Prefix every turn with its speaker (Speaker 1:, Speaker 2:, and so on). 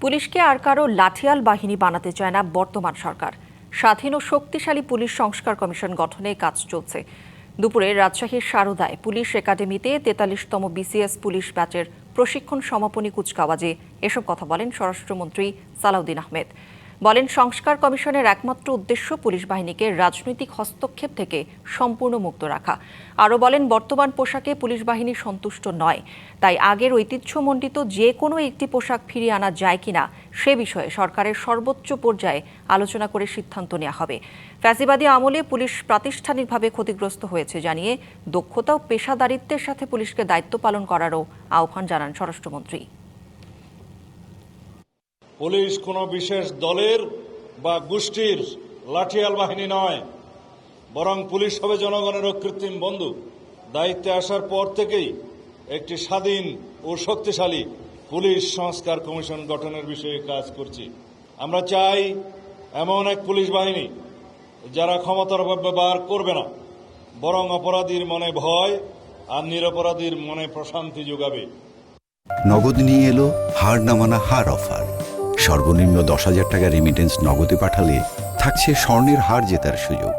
Speaker 1: পুলিশকে আর কারো লাঠিয়াল বাহিনী বানাতে চায় না বর্তমান সরকার। স্বাধীন ও শক্তিশালী পুলিশ সংস্কার কমিশন গঠনে কাজ চলছে। দুপুরে রাজশাহীর সারদায় পুলিশ একাডেমিতে ৪৩তম বিসিএস পুলিশ ব্যাচের প্রশিক্ষণ সমাপনী কুচকাওয়াজে এসব কথা বলেন স্বরাষ্ট্রমন্ত্রী সালাউদ্দিন আহমেদ। বলেন, সংস্কার কমিশনের একমাত্র উদ্দেশ্য পুলিশ বাহিনীকে রাজনৈতিক হস্তক্ষেপ থেকে সম্পূর্ণ মুক্ত রাখা। আরও বলেন, বর্তমান পোশাকে পুলিশ বাহিনী সন্তুষ্ট নয়, তাই আগের ঐতিহ্যমণ্ডিত যে কোনো একটি পোশাক ফিরিয়ে আনা যায় কিনা সে বিষয়ে সরকারের সর্বোচ্চ পর্যায়ে আলোচনা করে সিদ্ধান্ত নেওয়া হবে। ফ্যাসিবাদী আমলে পুলিশ প্রাতিষ্ঠানিকভাবে ক্ষতিগ্রস্ত হয়েছে জানিয়ে দক্ষতা ও পেশাদারিত্বের সাথে পুলিশকে দায়িত্ব পালন করারও আহ্বান জানান স্বরাষ্ট্রমন্ত্রী।
Speaker 2: পুলিশ কোনো বিশেষ দলের বা গোষ্ঠীর লাঠিয়াল বাহিনী নয়, বরং পুলিশ হবে জনগণের অকৃত্রিম বন্ধু। দায়িত্বে আসার পর থেকেই একটি স্বাধীন ও শক্তিশালী পুলিশ সংস্কার কমিশন গঠনের বিষয়ে কাজ করছি। আমরা চাই এমন এক পুলিশ বাহিনী যারা ক্ষমতার অপব্যবহার করবে না, বরং অপরাধীর মনে ভয় আর নিরপরাধীর মনে প্রশান্তি যোগাবে।
Speaker 3: নগদ নিয়ে এলো হার না মানা হার অফার। সর্বনিম্ন ১০,০০০ টাকা রেমিটেন্স নগদে পাঠালে থাকছে স্বর্ণের হার জেতার সুযোগ।